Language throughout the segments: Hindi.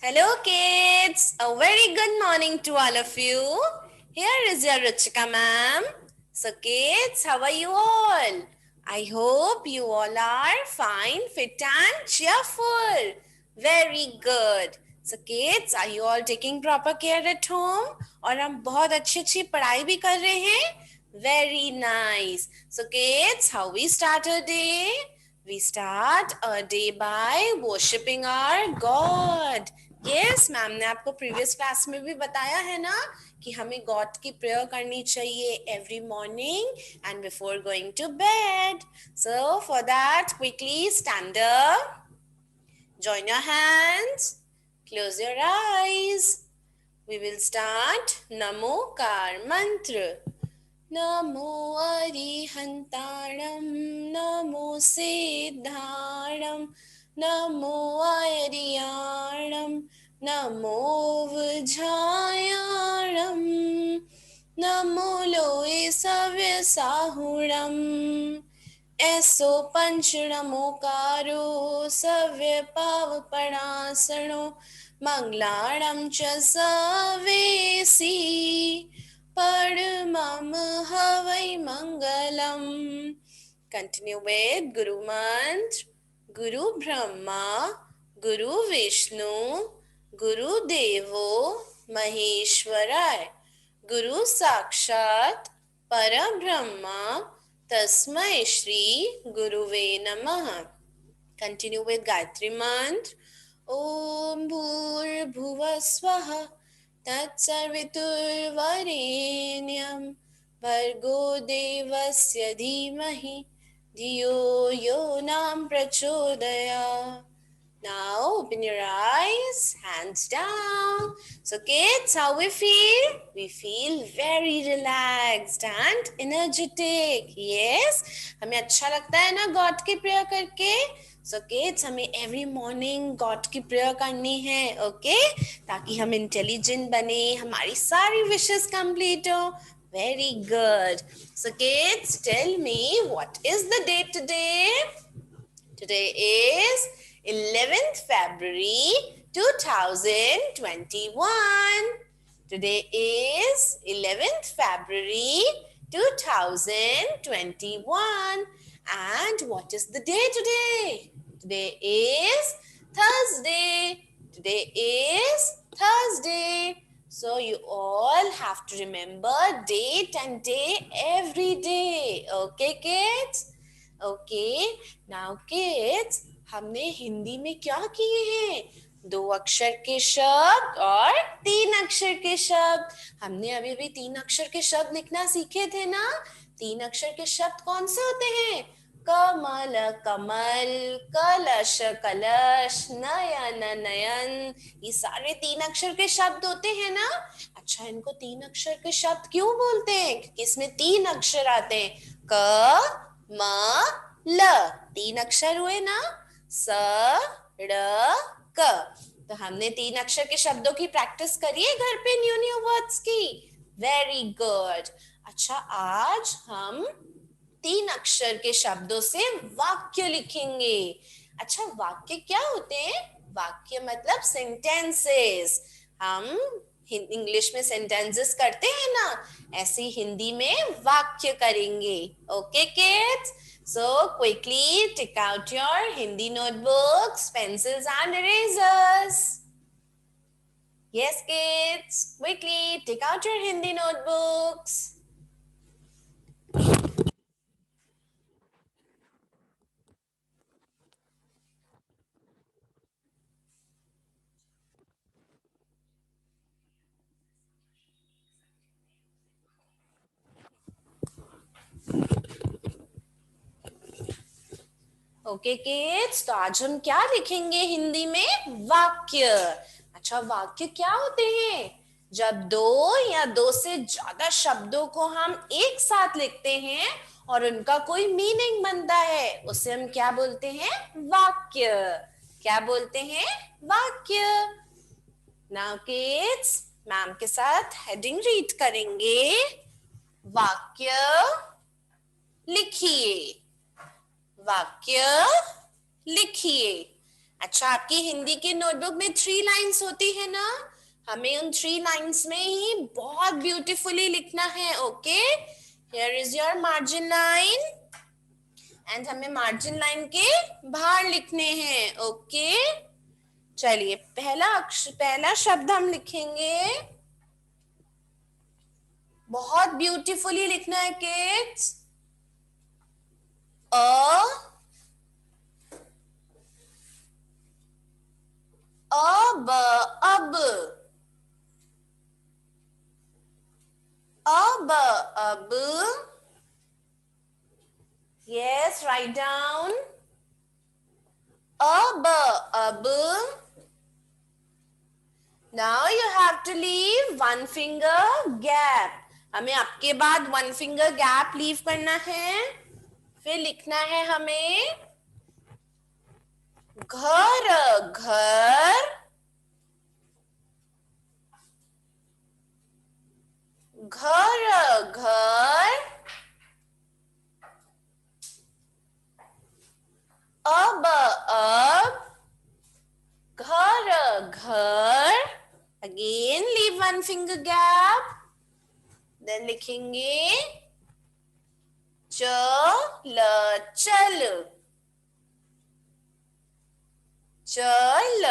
Hello, kids. A very good morning to all of you. Here is your Ruchika ma'am. So, kids, how are you all? I hope you all are fine, fit, and cheerful. Very good. So, kids, are you all taking proper care at home? और हम बहुत अच्छी अच्छी पढ़ाई भी कर रहे हैं. Very nice. So, kids, how we start our day? We start our day by worshipping our God. Yes ma'am ने आपको प्रीवियस क्लास में भी बताया है ना कि हमें गॉड की प्रेयर करनी चाहिए every morning and before going to bed. So for that quickly stand up, join your hands, close your eyes. We will start Namokar mantra. Namo Arihantaram, Namo Siddharam, Namo Ariyaram, Namo Vijhayaram, Namo Loe Savyasahuram. ऐसो पंच नमोकारो सव्य पाव परासणो मंगलाणं च सवेसी परमं हवै मंगलम. Continue with Guru Mantra. Guru Brahma, Guru Vishnu, Guru Devo Maheshwarai, Guru Sakshat Parabrahma Tasmai Shri Guruve Namaha. Continue with Gayatri Mantra. Om Bhur Bhuva Swaha Tatsarviturvarenyam Bhargo Devasya Dhimahi Dhiyo Yo Nam Prachodaya. Now open your eyes, hands down. So kids, how we feel? We feel very relaxed and energetic. Yes, हमें अच्छा लगता है ना गॉड की प्रेयर करके. So kids, हमें every morning गॉड की प्रेयर करनी है, okay? ताकि हम इंटेलिजेंट बने, हमारी सारी विशेस कंप्लीट हो. Very good. So kids, tell me, what is the date today? Today is 11th February 2021. Today is 11th February 2021. And what is the day today? Today is Thursday. Today is Thursday. So you all have to remember date and day every day. Okay, kids? Okay now kids, हमने हिंदी में क्या किए हैं? 2 अक्षर के शब्द और 3 अक्षर के शब्द. हमने अभी भी 3 अक्षर के शब्द लिखना सीखे थे ना. 3 अक्षर के शब्द कौन से होते हैं? कमल कमल, कलश कलश, नयन नयन. ये सारे 3 अक्षर के शब्द होते हैं ना. अच्छा, इनको 3 अक्षर के शब्द क्यों बोलते हैं? क्योंकि इसमें 3 अक्षर आते हैं. क म ल, 3 अक्षर हुए ना. स ड़ क. तो हमने 3 अक्षर के शब्दों की प्रैक्टिस करी है घर पे न्यू न्यू वर्ड्स की. Very good. अच्छा, आज हम 3 अक्षर के शब्दों से वाक्य लिखेंगे. अच्छा, वाक्य क्या होते हैं? वाक्य मतलब सेंटेंसेस. हम इंग्लिश में सेंटेंसेस करते हैं ना, ऐसे हिंदी में वाक्य करेंगे. Okay kids? So quickly take out your Hindi notebooks, pencils and erasers. Yes kids, quickly take out your Hindi notebooks. Okay kids, तो आज हम क्या लिखेंगे हिंदी में? वाक्य. अच्छा, वाक्य क्या होते हैं? जब 2 या 2 से ज्यादा शब्दों को हम एक साथ लिखते हैं और उनका कोई मीनिंग बनता है, उसे हम क्या बोलते हैं? वाक्य. क्या बोलते हैं? वाक्य. नाउ किड्स, मैम के साथ हेडिंग रीड करेंगे. वाक्य लिखिए. वाक्य लिखिए. अच्छा, आपकी हिंदी की नोटबुक में 3 लाइन्स होती है ना, हमें उन 3 लाइन्स में ही बहुत ब्यूटीफुली लिखना है. Okay, here is your margin line and हमें मार्जिन लाइन के बाहर लिखने हैं. ओके, चलिए पहला शब्द हम लिखेंगे. बहुत ब्यूटीफुली लिखना है किड्स. अ अब अब अब yes, write down. अब now you have to leave one finger gap. हमें आपके बाद 1 finger gap लीव करना है. फिर लिखना है हमें घर घर घर घर. अब घर घर. Again leave 1 finger gap. Then लिखेंगे चल चल चल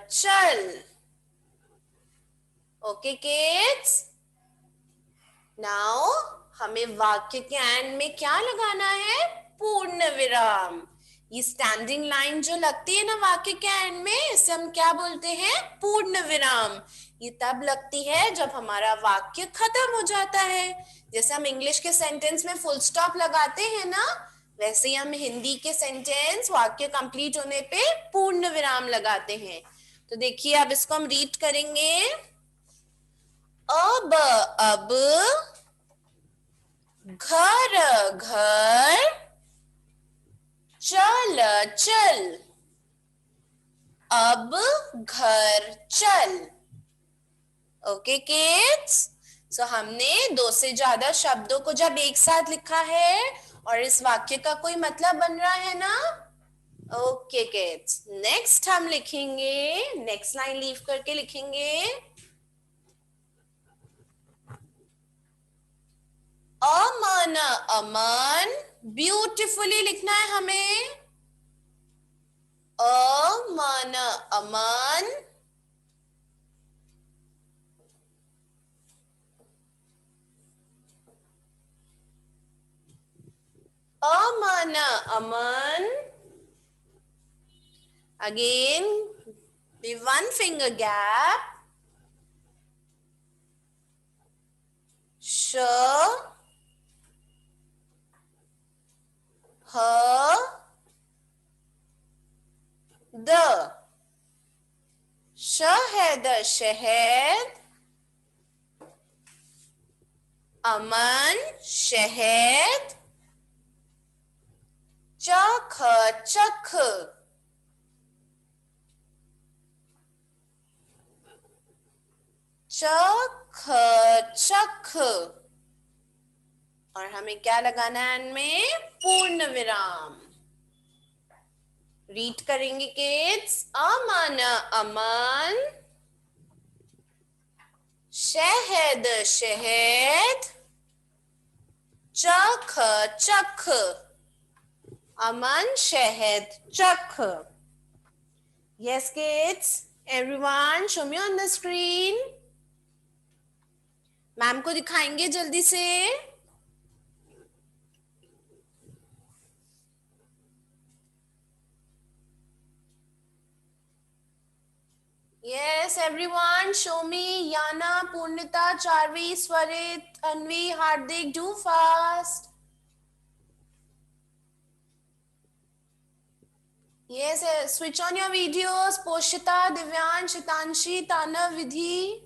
चल. ओके किड्स, नाउ हमें वाक्य के एंड में क्या लगाना है? पूर्ण विराम. ये स्टैंडिंग लाइन जो लगती है ना वाक्य के एंड में, इसे हम क्या बोलते हैं? पूर्ण विराम. ये तब लगती है जब हमारा वाक्य खत्म हो जाता है. जैसे हम इंग्लिश के सेंटेंस में फुल स्टॉप लगाते हैं ना, वैसे ही हम हिंदी के सेंटेंस वाक्य कंप्लीट होने पे पूर्ण विराम लगाते हैं. तो देखिए, अब इसको हम रीड करेंगे. अब घर घर चल चल. अब घर चल. ओके किड्स, सो हमने 2 से ज्यादा शब्दों को जब एक साथ लिखा है और इस वाक्य का कोई मतलब बन रहा है ना. ओके किड्स, नेक्स्ट हम लिखेंगे, नेक्स्ट लाइन लीव करके लिखेंगे अमन अमन. ब्यूटिफुली लिखना है हमें. अमन अमन. अमन अमन. Again, leave 1 finger gap. श ह द. शहद शहद. अमन शहद. चख चख. चख चख. और हमें क्या लगाना है इनमें? पूर्ण विराम. रीड करेंगे किड्स. अमन अमन. शहद शहद. चख चख. अमन शहद चख. Yes kids, everyone show me on the screen. Ma'am को दिखाएंगे जल्दी से. Yes, everyone, show me. Yana, Purnita, Charvi, Swarit, Anvi, Hardik, do fast. Yes, switch on your videos. Poshita, Divyan, Shitanshi, Tanav, Vidhi.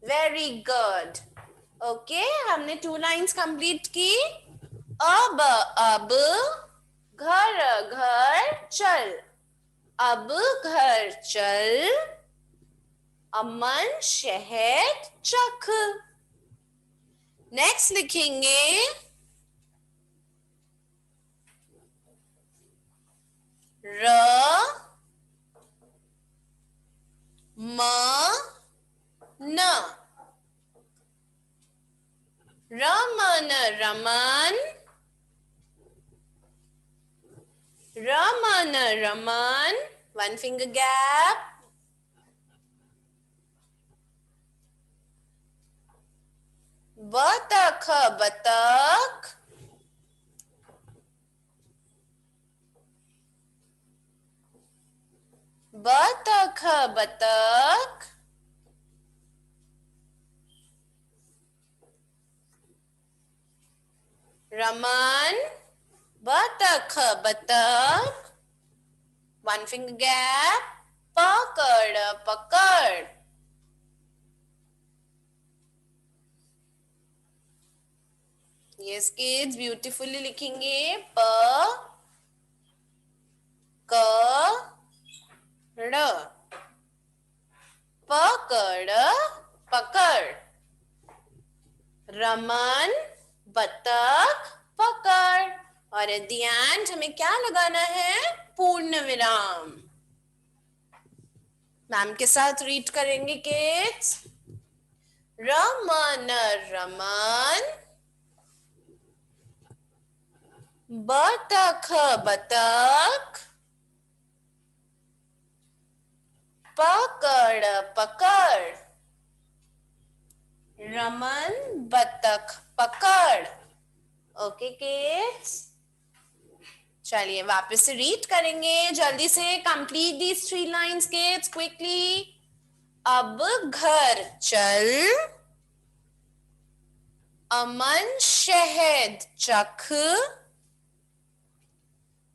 Very good. Okay, हमने 2 lines complete की. अब घर घर चल. अब घर चल. अमन शहद चख. नेक्स्ट लिखेंगे र म न Raman Raman Raman Raman. One finger gap. बतख बतख बतख बतख. रमन बतख बतख. One finger gap. पकड़ पकड़. Yes kids, beautifully लिखेंगे. प क ड़. पकड़ पकड़. रमन बतख पकड़. और एट द एंड हमें क्या लगाना है? पूर्ण विराम. मैम के साथ रीड करेंगे किड्स. रमन रमन बतख बतख पकड़ पकड़. रमन बतख पकड़. ओके किड्स, चलिए वापस से रीड करेंगे. जल्दी से complete these 3 lines kids quickly. अब घर चल, अमन शहद चख,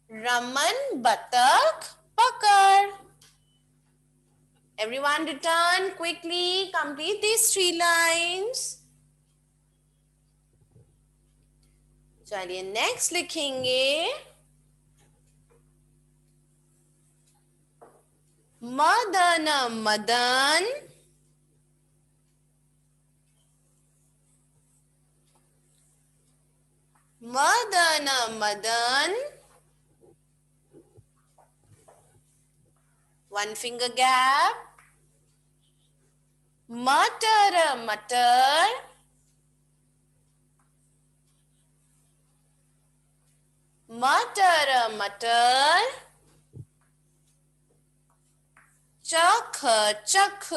रमन बतख पकड़. Everyone return quickly. Complete these 3 lines. चलिए नेक्स्ट लिखेंगे. Madan Madan Madan Madan. One finger gap. मटर मटर मटर मटर. चख चख.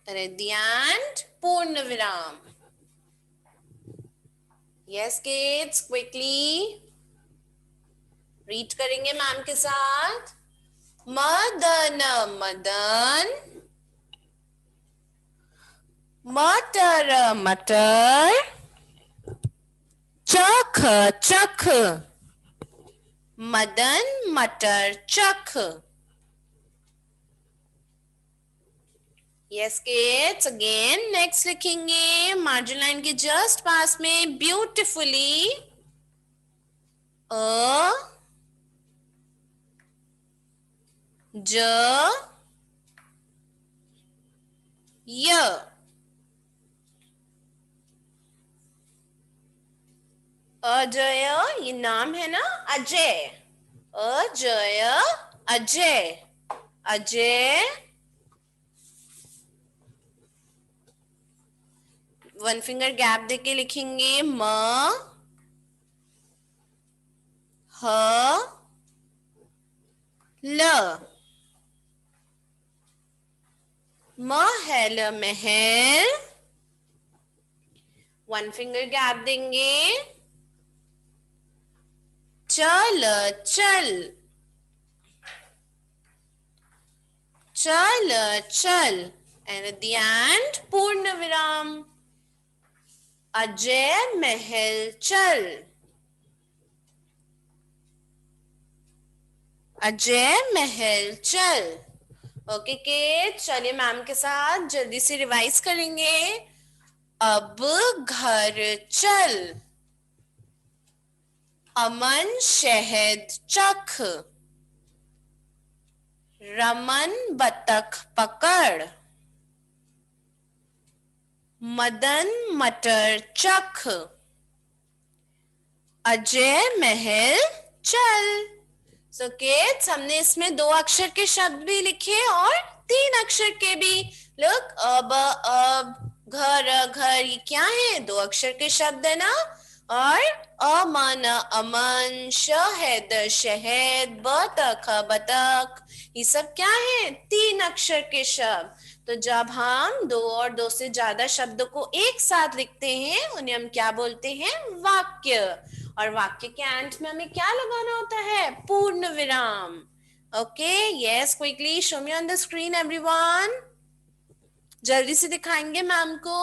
and at the end पूर्ण विराम. Yes kids, quickly रीड करेंगे मैम के साथ. मदन मदन मटर मटर चख चख. मदन मटर चख. Yes kids, again next लिखेंगे मार्जिन लाइन के जस्ट पास में ब्यूटिफुली. अ ज य. अजय, ये नाम है ना, Ajay. Ajay Ajay Ajay. One finger gap देके लिखेंगे. म ह ल. महल महल. वन फिंगर गैप देंगे. चल चल चल चल. एंड एट द एंड पूर्ण विराम. अजय महल चल. अजय महल चल. ओके किड्स, चलिए मैम के साथ जल्दी से रिवाइज करेंगे. अब घर चल, अमन शहद चख, रमन बतख पकड़, मदन मटर चख, अजय महल चल। सो किड्स, हमने इसमें 2 अक्षर के शब्द भी लिखे और 3 अक्षर के भी। लुक, अब, घर घर, ये क्या है? 2 अक्षर के शब्द है ना। और अमन अमन, शहद शहद, बतख बतख, ये सब क्या है? 3 अक्षर के शब्द। तो जब हम 2 और 2 से ज्यादा शब्दों को एक साथ लिखते हैं, उन्हें हम क्या बोलते हैं? वाक्य। और वाक्य के अंत में हमें क्या लगाना होता है? पूर्ण विराम। Okay, yes, quickly show me on the screen everyone. जल्दी से दिखाएंगे मैम को।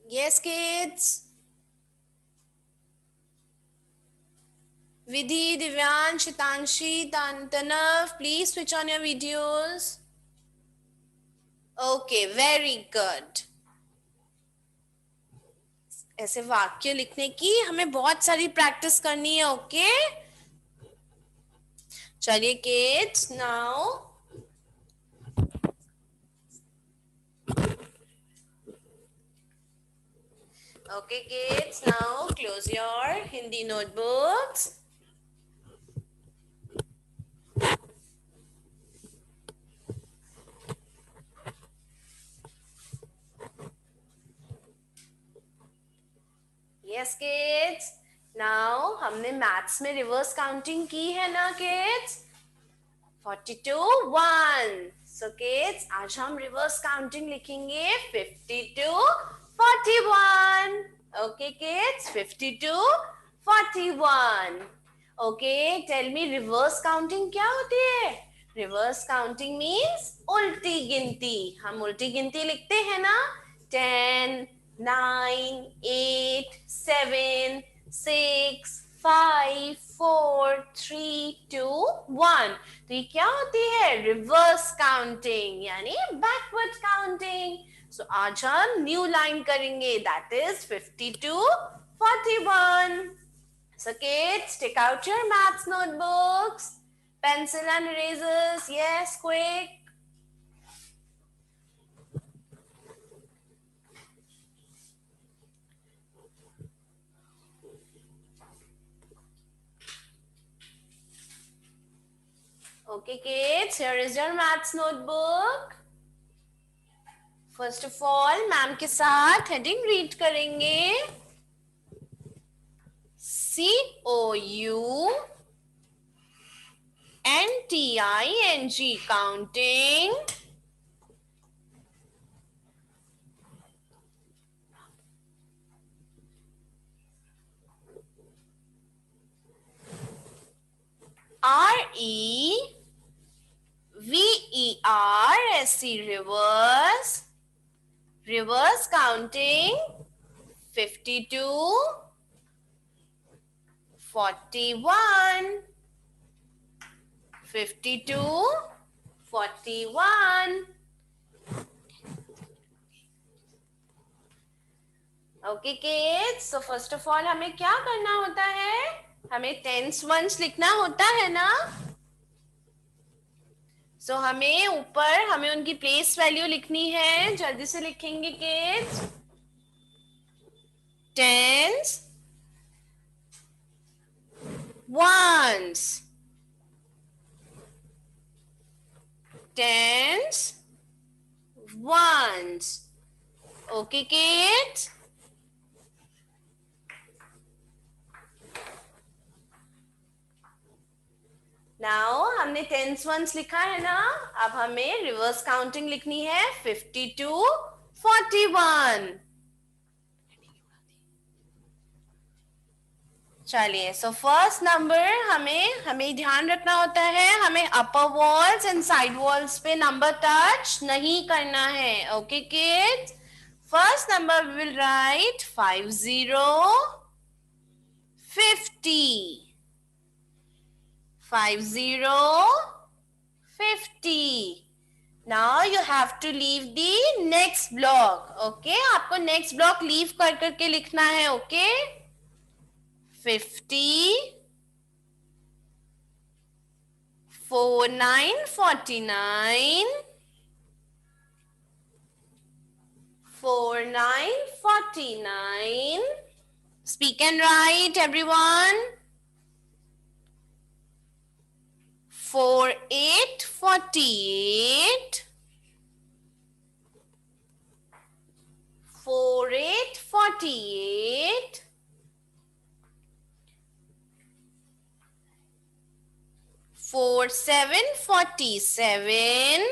Yes kids. Vidhi, Divyan, Shitanshi, Tanav, please switch on your videos. Okay, very good. ऐसे वाक्य लिखने की हमें बहुत सारी प्रैक्टिस करनी है। ओके, चलिए kids, now okay kids, now close your Hindi notebooks. Yes kids, now हमने मैथ्स में रिवर्स काउंटिंग की है ना किड्स? 42 1. So kids, आज हम रिवर्स काउंटिंग लिखेंगे 52 41. Okay kids, 52 41. Okay, tell me reverse counting क्या होती है? रिवर्स काउंटिंग मीन्स उल्टी गिनती। हम उल्टी गिनती लिखते हैं ना, 10 9 8 7 6 5 4 3 2 1. तो ये क्या होती है? रिवर्स काउंटिंग, यानी बैकवर्ड काउंटिंग। सो आज हम न्यू लाइन करेंगे, that is 52 41. So kids, take out your maths notebooks, pencil and erasers. Yes, quick. Okay kids, here is your maths notebook. First of all, ma'am के साथ हेडिंग रीड करेंगे। COUNTING, counting. REVERSE, reverse counting. 52 41, 52 41. Okay kids, so first of all हमें क्या करना होता है? हमें टेंस वंस लिखना होता है ना। सो हमें ऊपर हमें उनकी प्लेस वैल्यू लिखनी है। जल्दी से लिखेंगे kids. Tens ones, tens ones. Okay kids, now हमने टेंस वंस लिखा है ना, अब हमें रिवर्स काउंटिंग लिखनी है 52 41. चलिए, सो फर्स्ट नंबर हमें ध्यान रखना होता है, हमें अपर वॉल्स एंड साइड वॉल्स पे नंबर टच नहीं करना है। Okay kids, first number will write 50 50 50 50. Now you have to leave the next block. Okay, आपको next block leave कर करके लिखना है। Okay, 50 49 49 4 9 49. Speak and write, everyone. 4 8 48. 4 8 48. 4 7 47.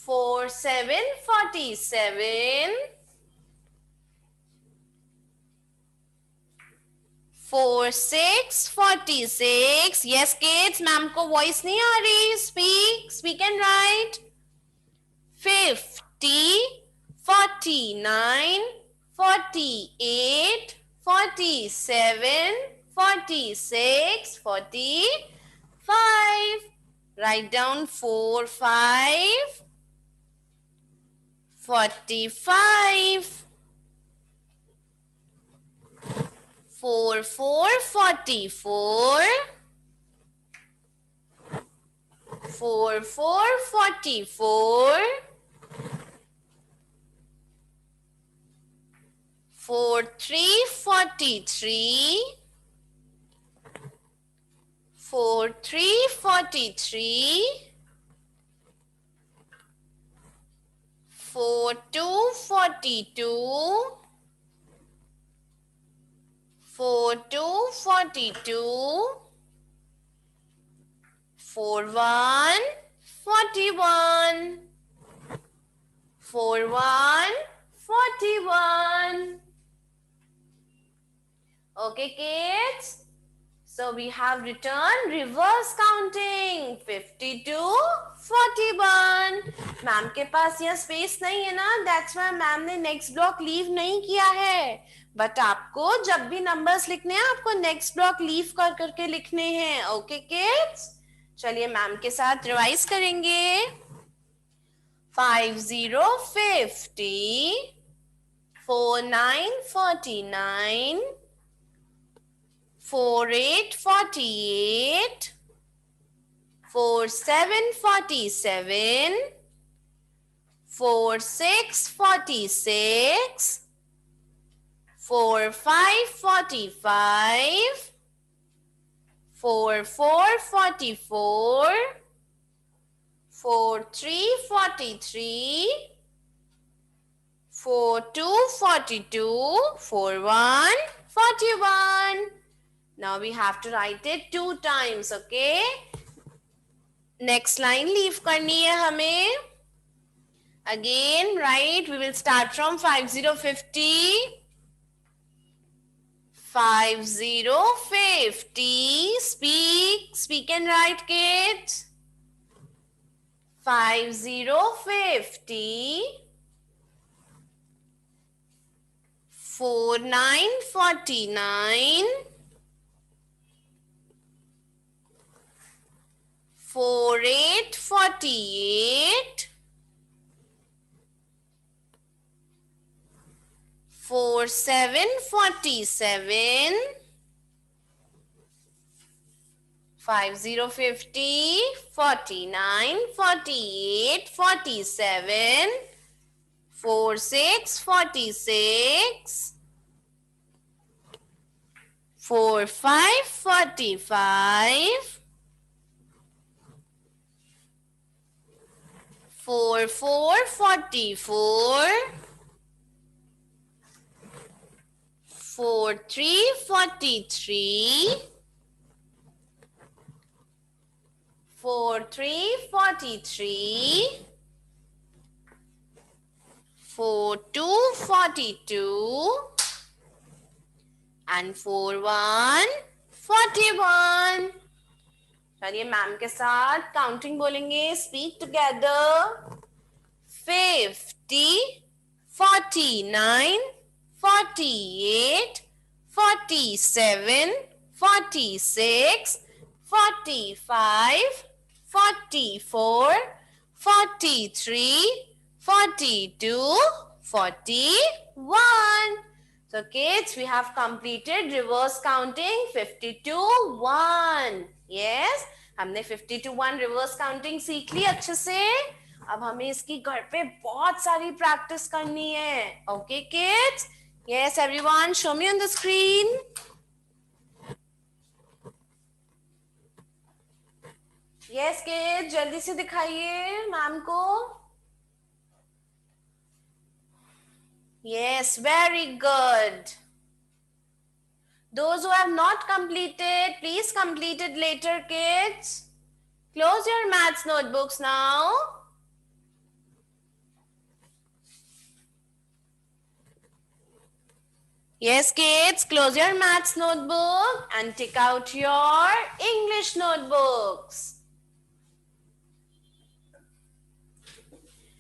4 7 47. 4 6 46. Yes kids, ma'am को वॉइस नहीं आ रही. Speak and write. 50 49 48 47 46 45. Write down 4 5 45. 4 4 44. 4 4 44. 4 3 43. 4 3 43. 4 2 42. 4 2 42. 4 1 41. 4 1 41. Okay kids, so we have returned reverse counting 52 41. Ma'am के पास यह स्पेस नहीं है ना, that's why मैम ने नेक्स्ट ब्लॉक लीव नहीं किया है. बट आपको जब भी नंबर्स लिखने हैं आपको नेक्स्ट ब्लॉक लीव कर करके लिखने हैं. ओके किड्स, चलिए मैम के साथ रिवाइज करेंगे. 5 0 50. 4 9 49. 4 8 48. 4 7 47. 4 6 46. 4 5 45. 4 4 44. 4 3 43. 4 2 42. 4 1 41. Now we have to write it 2 times, okay? Next line leave करनी है हमें. Again, right, we will start from 5050. 5050. Speak and write, kids. 5050. 4 9 49. 4 8 48. 4 7 47. 5050. 49 48 47. 4 6 46. 4 5 45. 4 4 44. 4 3 43. 4 3 43. 4 2 42. and 4 1 41. चलिए मैम के साथ काउंटिंग बोलेंगे. Speak together. 50 49 48 47 46 45 44 43 42 41. So kids, we have completed reverse counting 50 to 1. Yes, हमने 50 to 1 reverse counting सीख ली अच्छे से. अब हमें इसकी घर पे बहुत सारी प्रैक्टिस करनी है. Okay kids? Yes everyone, show me on the screen. Yes kids, जल्दी से दिखाइए मैम को. Yes, very good. Those who have not completed, please complete it later, kids. Close your maths notebooks now. Yes, kids, close your maths notebook and take out your English notebooks.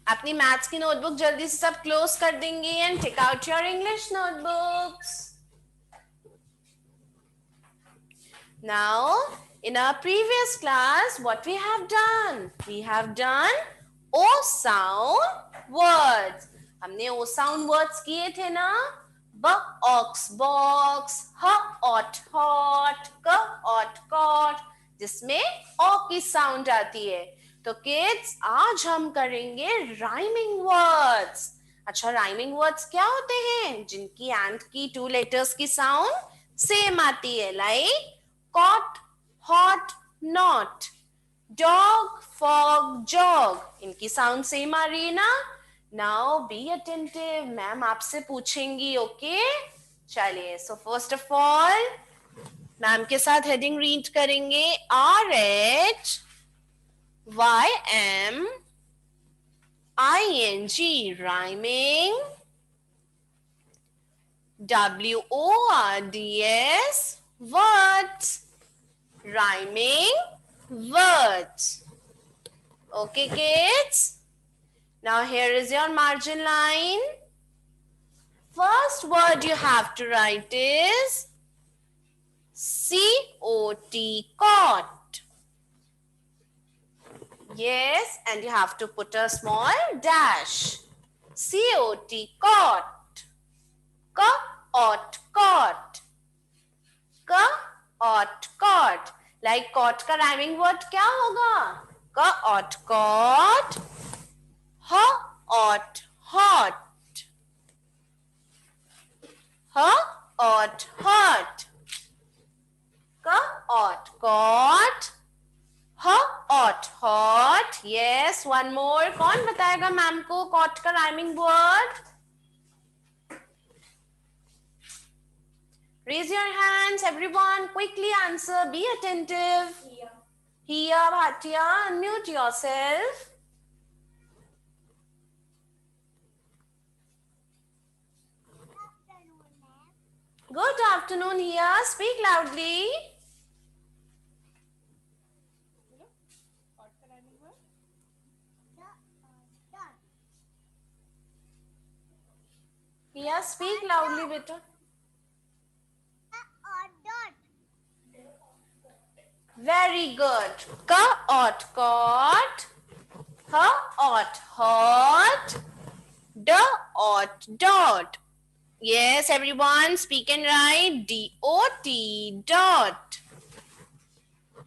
अपनी मैथ्स की नोटबुक जल्दी से सब क्लोज कर देंगे and take out your English notebooks. Now, in our previous class, what we have done? We have done O sound words. हमने O sound words किए थे ना? B ox box, H ot hot, K ot cot, जिसमें O की साउंड आती है. तो किड्स, आज हम करेंगे राइमिंग वर्ड्स. अच्छा, राइमिंग वर्ड्स क्या होते हैं? जिनकी एंड की 2 लेटर्स की साउंड सेम आती है. Like cot, hot, not, dog, fog, jog. इनकी साउंड सेम आ रही है ना? नाउ बी अटेंटिव, मैम आपसे पूछेंगी. ओके, चलिए. So first of all ma'am के साथ हेडिंग रीड करेंगे. RH YM ING rhyming. WORDS words, rhyming words. Okay kids, now here is your margin line. First word you have to write is COT, cot. Yes, and you have to put a small dash. COT, cot. Cot, cot. Cot, cot. Like cot का rhyming word क्या होगा? Cot, cot. Hot, hot. Hot, hot. Cot, cot. Hot, hot. Yes, one more. कौन बताएगा मैम को cot का rhyming word? Raise your hands, everyone. Quickly answer. Be attentive. Hiya, Bhatia, unmute yourself. Good afternoon, Hiya. Speak loudly. Hiya, speak loudly, beta. Very good. Cot, cot. Hot, hot. Dot, dot. Yes, everyone, speak and write. DOT, dot.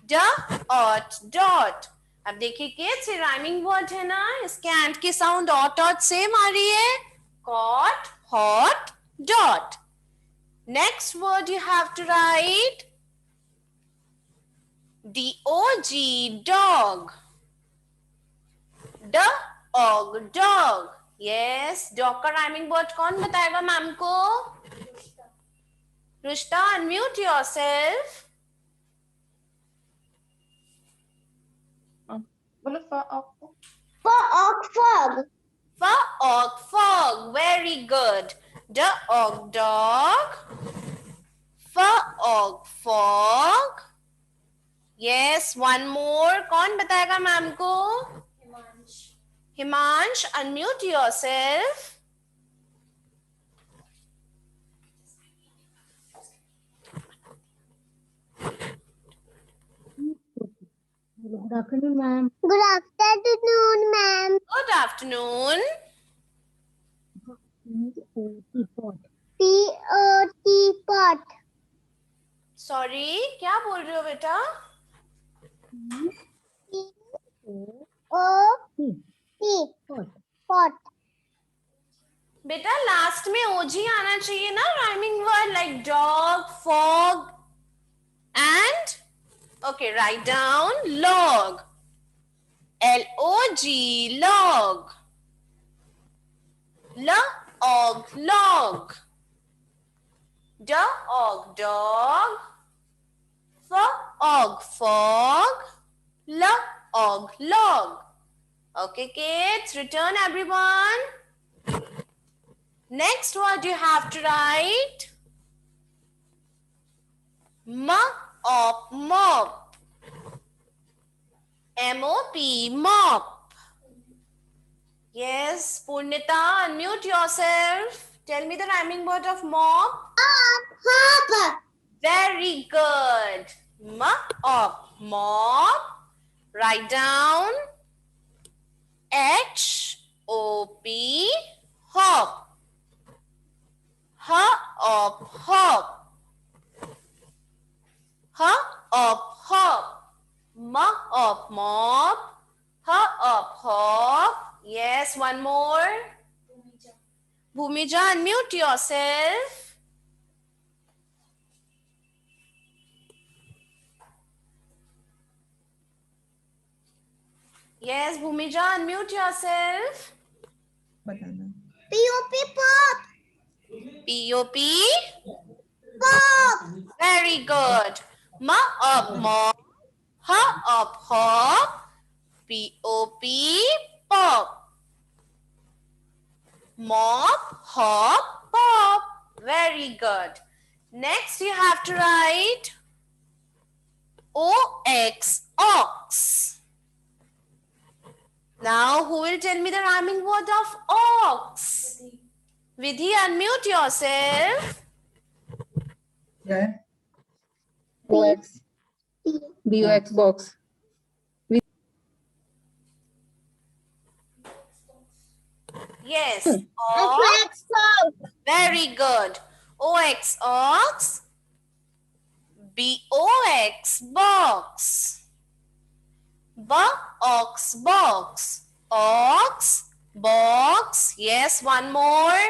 Dot, dot. अब देखिए किड्स, ये राइमिंग वर्ड है ना, इसके एंड की साउंड ऑट ऑट सेम आ रही है. Cot, hot, dot. Next word you have to write DOG, dog. Dog, dog. Yes, dog का rhyming word कौन बताएगा मैम को? रुष्टा, unmute yourself. Fog. Fog, fog. Very good. Dog, dog. Fog, fog. Yes, one more. कौन बताएगा मैम को? Himansh, unmute yourself. Good afternoon, ma'am. Good afternoon, ma'am. Good afternoon. Pot. Pot. Sorry, क्या बोल रहे हो बेटा? O. Pot. Pot. बेटा लास्ट में ओजी आना चाहिए ना, rhyming word like dog, fog and okay, write down log, L-O-G, log, L-Og, log, D-Og, dog, F-Og, fog, L-Og, log. Okay, kids, return everyone. Next word you have to write mop, mop, M-O-P, mop. Yes, Purnita, unmute yourself. Tell me the rhyming word of mop. Hop. Very good. Mop, mop. Write down H-O-P, hop. Hop, hop. Hop, hop. Mop, mop. Hop, hop. Yes, one more. Bhumija, unmute yourself. Yes, Bhumija, unmute yourself. P-O-P, pop. P-O-P. Pop. Very good. Mop, mop. Hop, hop. P-O-P, pop. Mop, hop, pop. Very good. Next you have to write O-X, ox. Now who will tell me the rhyming word of ox? Vidhi, unmute yourself. Yeah. Box. B-O-X, box. Yes, ox. Very good. O-X, ox. B-O-X, box. B-Ox, box. Ox, box. Yes, one more.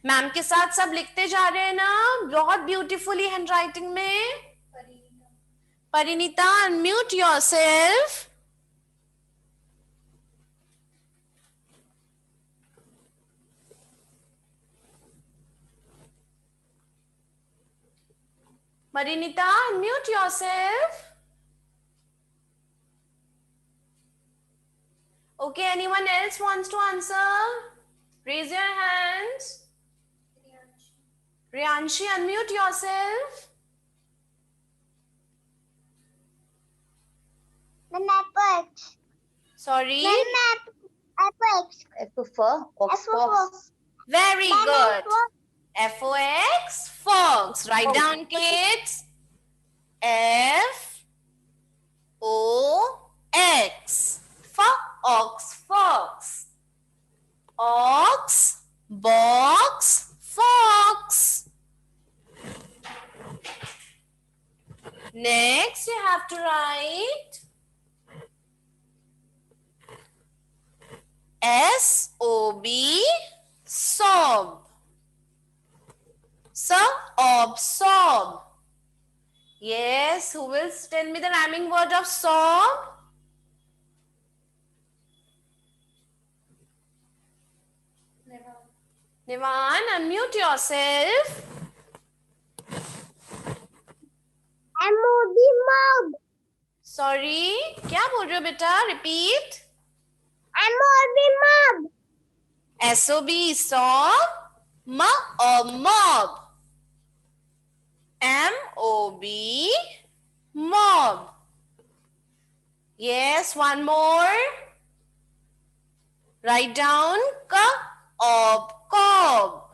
Ma'am के साथ सब लिखते जा रहे हैं ना, बहुत ब्यूटीफुली हैंड राइटिंग में. Parineeta, unmute yourself. Marinita, unmute yourself. Okay, anyone else wants to answer? Raise your hands. Riyanshi, unmute yourself. The Apex. Sorry. Apex. F for fox, fox. Very good. F-O-X, fox. Write down, kids. F-O-X. Fox, fox. Ox, box, fox. Next, you have to write S-O-B, sob. Sob, sob. Yes, who will tell me the rhyming word of sob? Nivan, unmute yourself. M-O-B, mob. Sorry, क्या बोल रहे हो बेटा? Repeat. M-O-B, mob. S-O-B, sob. Mob. M-O-B, mob. Yes, one more. Write down Cob, cob.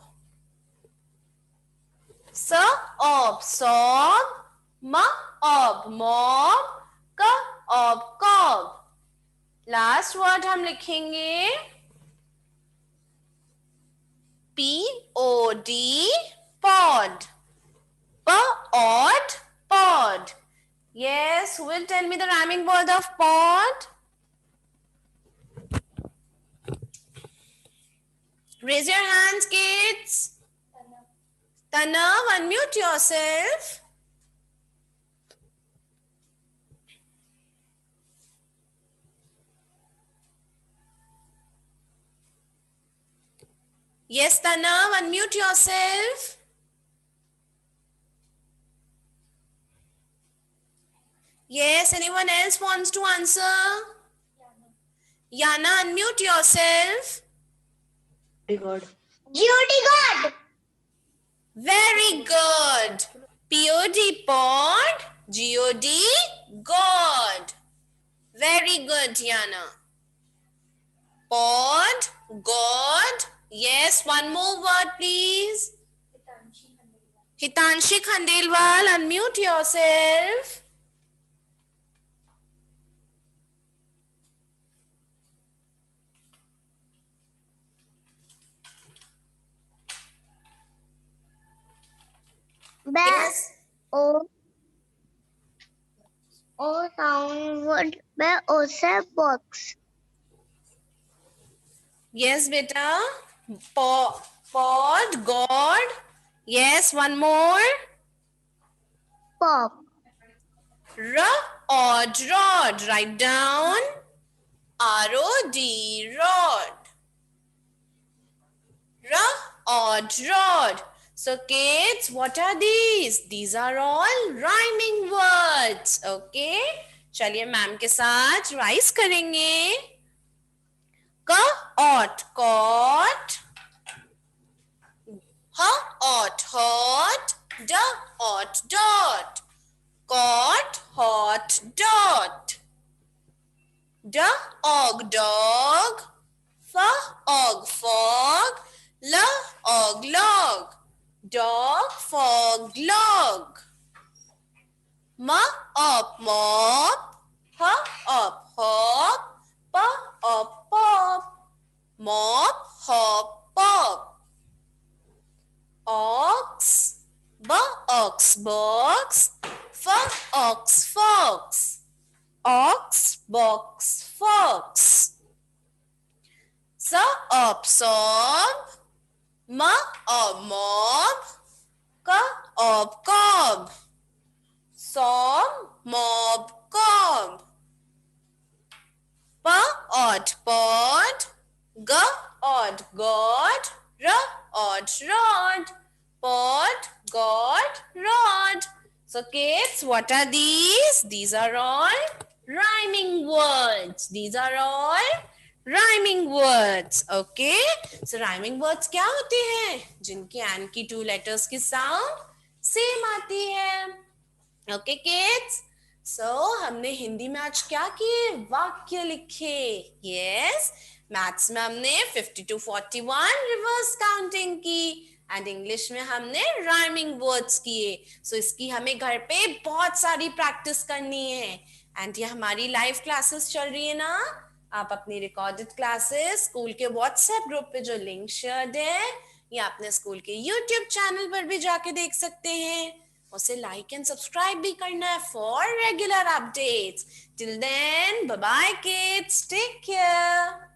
Sob, sob. Mob, mob. Cob, cob. Last word हम लिखेंगे P-O-D, pod. Pod, pod. Yes, who will tell me the rhyming word of pod? Raise your hands, kids. Tanav, unmute yourself. Yes, Tanav, unmute yourself. Yes, anyone else wants to answer? Yana, unmute yourself. God. Judy God. Very good. P-O-D, pod. G-O-D, God. Very good, Yana. Pod, God. Yes, one more word, please. Hitanshi Khandelwal, unmute yourself. Yes. O sound word by Osa box. Yes, beta. Pod, God. Yes, one more. Pop. Rod, rod. Write down. R-O-D, rod. Rod. So kids, what are these? These are all rhyming words. Okay? चलिए मैम के साथ राइस करेंगे. Caught, caught. Hot, dot. Caught, hot, dot. Dog. Fog. Log. Dog, fog, log. Mop. Hop. Pop. Mop, hop, pop. Ox, box. Fox. Ox, box, fox. Sob, mob. Cob. Sob, mob, cob. Pod. God. Rod. Pod, God, rod. So kids, what are these? These are all rhyming words. Okay? So rhyming words क्या होते हैं? जिनके and की 2 letters की sound same आती है. Okay kids? So हमने हिंदी में आज क्या किए? वाक्य लिखे. Yes. मैथ्स में हमने 50 to 41 रिवर्स काउंटिंग की. एंड इंग्लिश में हमने राइमिंग वर्ड्स किए. सो इसकी हमें घर पे बहुत सारी प्रैक्टिस करनी है. एंड ये हमारी लाइव क्लासेस चल रही है ना. आप अपनी रिकॉर्डेड क्लासेस स्कूल के व्हाट्सएप ग्रुप पे जो लिंक शेयर्ड है या अपने स्कूल के यूट्यूब चैनल पर भी जाके देख सकते हैं. उसे लाइक एंड सब्सक्राइब भी करना है for regular updates. Till then, bye bye kids, take care.